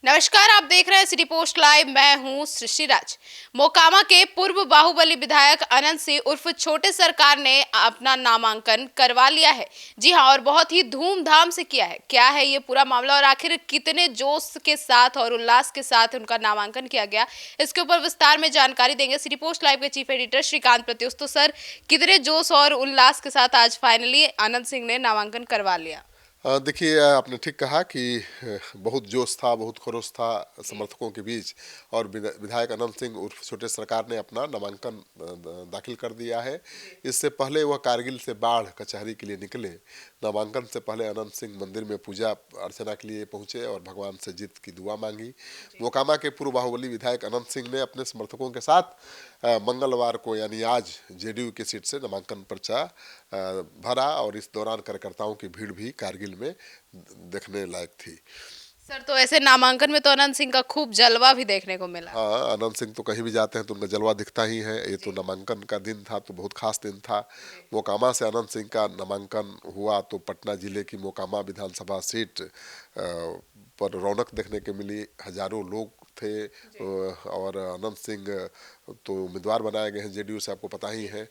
नमस्कार, आप देख रहे हैं सिटी पोस्ट लाइव। मैं हूं सृष्टि राज। मोकामा के पूर्व बाहुबली विधायक अनंत सिंह उर्फ छोटे सरकार ने अपना नामांकन करवा लिया है। जी हां, और बहुत ही धूमधाम से किया है। क्या है ये पूरा मामला और आखिर कितने जोश के साथ और उल्लास के साथ उनका नामांकन किया गया, इसके ऊपर विस्तार में जानकारी देंगे सिटी पोस्ट लाइव के चीफ एडिटर श्रीकांत प्रत्युष। तो सर, कितने जोश और उल्लास के साथ आज फाइनली अनंत सिंह ने नामांकन करवा लिया? देखिए, आपने ठीक कहा कि बहुत जोश था, बहुत खरोश था समर्थकों के बीच। और विधायक अनंत सिंह उर्फ छोटे सरकार ने अपना नामांकन दाखिल कर दिया है। इससे पहले वह कारगिल से बाढ़ कचहरी के लिए निकले। नामांकन से पहले अनंत सिंह मंदिर में पूजा अर्चना के लिए पहुंचे और भगवान से जीत की दुआ मांगी। मोकामा के पूर्व बाहुबली विधायक अनंत सिंह ने अपने समर्थकों के साथ मंगलवार को यानी आज जेडीयू की सीट से नामांकन पर्चा भरा। और इस दौरान कार्यकर्ताओं की भीड़ भी कारगिल में देखने लायक थी। सर, तो ऐसे नामांकन में तो अनंत सिंह का खूब जलवा भी देखने को मिला। हाँ, अनंत सिंह तो कहीं भी जाते हैं तो उनका जलवा दिखता ही है। ये तो जी। नामांकन का दिन था तो बहुत खास दिन था। जी। मोकामा से अनंत सिंह का नामांकन हुआ तो पटना जिले की मोकामा विधानसभा सीट पर रौनक देखने को मिली। हजारों लोग थे। और अनंत सिंह तो उम्मीदवार बनाए गए हैं जेडीयू से, आपको पता ही है।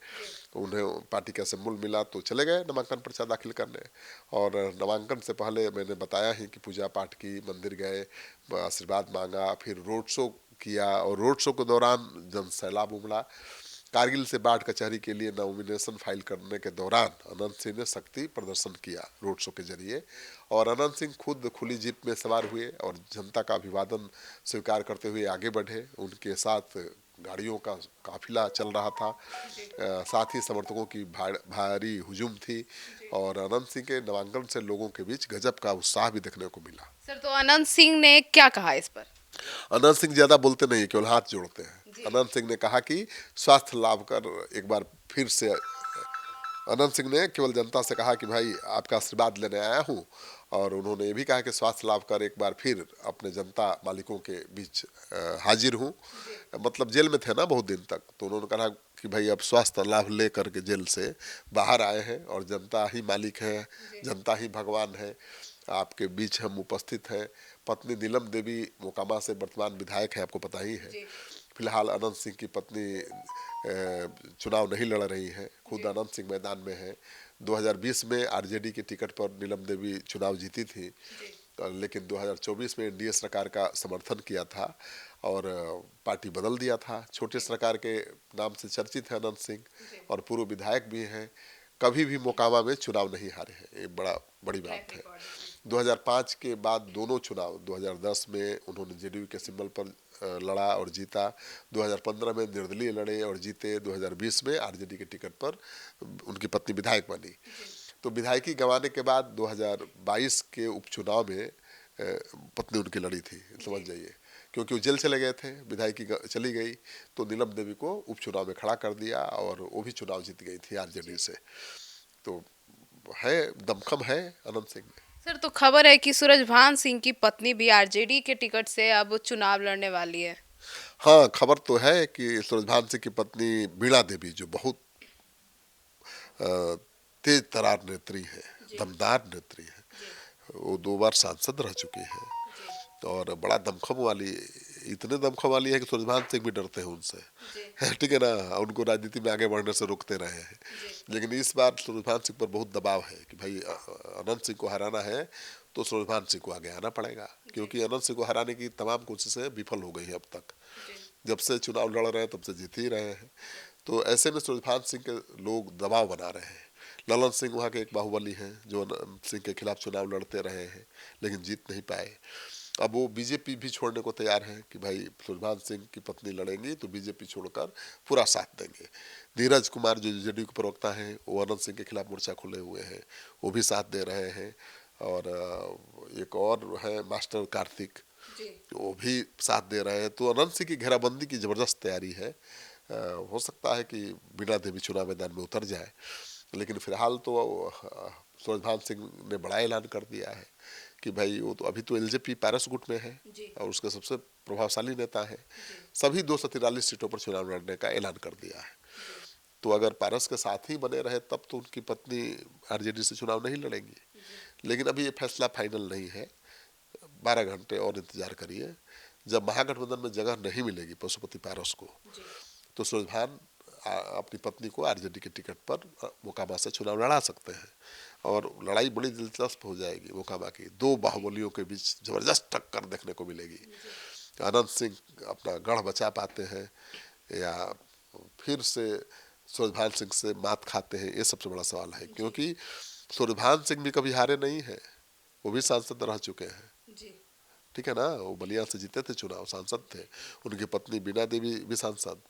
उन्हें पार्टी का सिंबल मिला तो चले गए नामांकन पर्चा दाखिल करने। और नामांकन से पहले मैंने बताया ही कि पूजा पाठ की, मंदिर गए, आशीर्वाद मांगा, फिर रोड शो किया। और रोड शो के दौरान जन सैलाब उमड़ा। कारगिल से बाढ़ कचहरी के लिए नॉमिनेशन फाइल करने के दौरान अनंत सिंह ने शक्ति प्रदर्शन किया रोड शो के जरिए। और अनंत सिंह खुद खुली जीप में सवार हुए और जनता का अभिवादन स्वीकार करते हुए आगे बढ़े। उनके साथ गाड़ियों का काफिला चल रहा था। साथ ही समर्थकों की भारी हुजूम थी। और अनंत सिंह के नामांकन से लोगों के बीच गजब का उत्साह भी देखने को मिला। सर, तो अनंत सिंह ने क्या कहा इस पर? अनंत सिंह ज्यादा बोलते नहीं, केवल हाथ जोड़ते हैं। अनंत सिंह ने कहा कि स्वास्थ्य लाभ कर एक बार फिर से। अनंत सिंह ने केवल जनता से कहा कि भाई आपका आशीर्वाद लेने आया हूँ। और उन्होंने ये भी कहा कि स्वास्थ्य लाभ कर एक बार फिर अपने जनता मालिकों के बीच हाजिर हूँ। मतलब जेल में थे ना बहुत दिन तक, तो उन्होंने कहा कि भाई अब स्वास्थ्य लाभ ले करके जेल से बाहर आए हैं और जनता ही मालिक है, जनता ही भगवान है। आपके बीच हम उपस्थित हैं। पत्नी नीलम देवी मोकामा से वर्तमान विधायक है, आपको पता ही है। फिलहाल अनंत सिंह की पत्नी चुनाव नहीं लड़ रही है, खुद अनंत सिंह मैदान में है। 2020 में आरजेडी की टिकट पर नीलम देवी चुनाव जीती थी। लेकिन 2024 में एनडीए सरकार का समर्थन किया था और पार्टी बदल दिया था। छोटे सरकार के नाम से चर्चित है अनंत सिंह और पूर्व विधायक भी हैं। कभी भी मोकामा में चुनाव नहीं हारे हैं, ये बड़ी बात है। 2005 के बाद दोनों चुनाव, 2010 में उन्होंने जेडीयू के सिंबल पर लड़ा और जीता। 2015 में निर्दलीय लड़े और जीते। 2020 में आरजेडी के टिकट पर उनकी पत्नी विधायक बनी। तो विधायकी गंवाने के बाद 2022 के उपचुनाव में पत्नी उनकी लड़ी थी, समझ जाइए। क्योंकि वो जेल चले गए थे, विधायकी चली गई, तो नीलम देवी को उपचुनाव में खड़ा कर दिया और वो भी चुनाव जीत गई थी आरजेडी से। तो है, दमखम है अनंत सिंह में। सर, तो खबर है कि सूरजभान सिंह की पत्नी भी आरजेडी के टिकट से अब चुनाव लड़ने वाली है। हाँ, खबर तो है कि सूरजभान सिंह की पत्नी बीणा देवी, जो बहुत तेज तरार नेत्री है, दमदार नेत्री है, वो 2 बार सांसद रह चुकी है। और बड़ा दमखम वाली, इतने दमखम वाली है कि सूरजभान सिंह भी डरते हैं उनसे। ठीक है ना, उनको राजनीति में आगे बढ़ने से रोकते रहे हैं। लेकिन इस बार सूरजभान सिंह पर बहुत दबाव है कि भाई अनंत सिंह को हराना है तो सूरजभान सिंह को आगे आना पड़ेगा। क्योंकि अनंत सिंह को हराने की तमाम कोशिशें विफल हो गई हैं अब तक। जब से चुनाव लड़ रहे हैं तब से जीत ही रहे हैं। तो ऐसे में सूरजभान सिंह के लोग दबाव बना रहे हैं। ललन सिंह वहाँ के एक बाहुबली हैं जो अनंत सिंह के खिलाफ चुनाव लड़ते रहे हैं लेकिन जीत नहीं पाए। अब वो बीजेपी भी छोड़ने को तैयार है कि भाई सूरजभान सिंह की पत्नी लड़ेंगी तो बीजेपी छोड़कर पूरा साथ देंगे। नीरज कुमार जो जेडीयू के प्रवक्ता हैं, वो अनंत सिंह के खिलाफ मोर्चा खोले हुए हैं, वो भी साथ दे रहे हैं। और एक और है मास्टर कार्तिक, वो भी साथ दे रहे हैं। तो अनंत सिंह की घेराबंदी की जबरदस्त तैयारी है। हो सकता है कि बीणा देवी चुनाव मैदान में उतर जाए। लेकिन फिलहाल तो सूरजभान सिंह ने बड़ा ऐलान कर दिया है कि भाई वो तो अभी तो एलजेपी पारस गुट में है और उसके सबसे प्रभावशाली नेता है। सभी 243 सीटों पर चुनाव लड़ने का ऐलान कर दिया है। तो अगर पारस के साथ ही बने रहे तब तो उनकी पत्नी आरजेडी से चुनाव नहीं लड़ेंगी। लेकिन अभी ये फैसला फाइनल नहीं है। 12 घंटे और इंतजार करिए। जब महागठबंधन में जगह नहीं मिलेगी पशुपति पारस को, तो सूरजभान अपनी पत्नी को आरजेडी के टिकट पर मोकामा से चुनाव लड़ा सकते हैं और लड़ाई बड़ी दिलचस्प हो जाएगी। मोकामा की दो बाहुबलियों के बीच जबरदस्त टक्कर देखने को मिलेगी। अनंत सिंह अपना गढ़ बचा पाते हैं या फिर से सूरजभान सिंह से मात खाते हैं, ये सबसे बड़ा सवाल है। क्योंकि सूरजभान सिंह भी कभी हारे नहीं है, वो भी सांसद रह चुके हैं, ठीक है ना। वो बलिया से जीते थे चुनाव, सांसद थे। उनकी पत्नी बीना देवी भी सांसद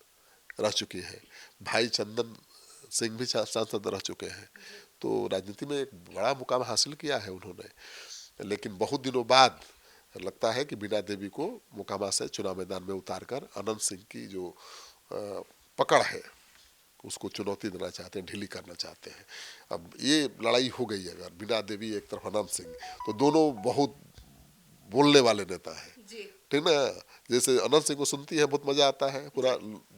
रह चुकी है, भाई चंदन सिंह भी सांसद रह चुके हैं। तो राजनीति में एक बड़ा मुकाम हासिल किया है उन्होंने। लेकिन बहुत दिनों बाद लगता है कि बीना देवी को मोकामा से चुनाव मैदान में उतारकर अनंत सिंह की जो पकड़ है उसको चुनौती देना चाहते हैं, ढीली करना चाहते हैं। अब ये लड़ाई हो गई है, अगर बीना देवी एक तरफ अनंत सिंह, तो दोनों बहुत बोलने वाले नेता है, ठीक ना। जैसे अनंत सिंह को सुनती है बहुत मजा आता है, पूरा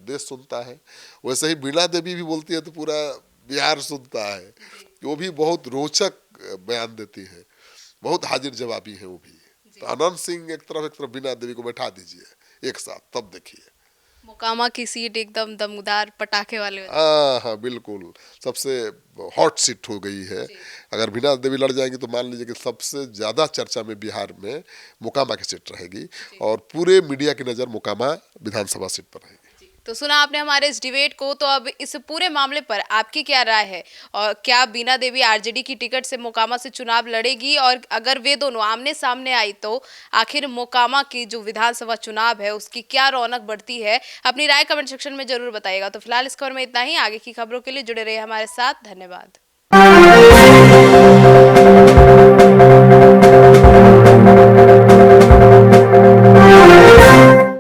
देश सुनता है, वैसे ही बीना देवी भी बोलती है तो पूरा बिहार सुनता है। वो भी बहुत रोचक बयान देती है, बहुत हाजिर जवाबी है वो भी। तो अनंत सिंह एक तरफ बीना देवी को बैठा दीजिए एक साथ, तब देखिए मोकामा की सीट एकदम दमदार पटाखे वाले हाँ बिल्कुल सबसे हॉट सीट हो गई है। अगर बीना देवी लड़ जाएंगी तो मान लीजिए कि सबसे ज्यादा चर्चा में बिहार में मोकामा की सीट रहेगी और पूरे मीडिया की नजर मोकामा विधानसभा सीट पर रहेगी। तो सुना आपने हमारे इस डिबेट को, तो अब इस पूरे मामले पर आपकी क्या राय है और क्या बीना देवी आरजेडी की टिकट से मोकामा से चुनाव लड़ेगी, और अगर वे दोनों आमने सामने आई तो आखिर मोकामा की जो विधानसभा चुनाव है उसकी क्या रौनक बढ़ती है? अपनी राय कमेंट सेक्शन में जरूर बताइएगा। तो फिलहाल इस खबर में इतना ही। आगे की खबरों के लिए जुड़े रहिए हमारे साथ। धन्यवाद।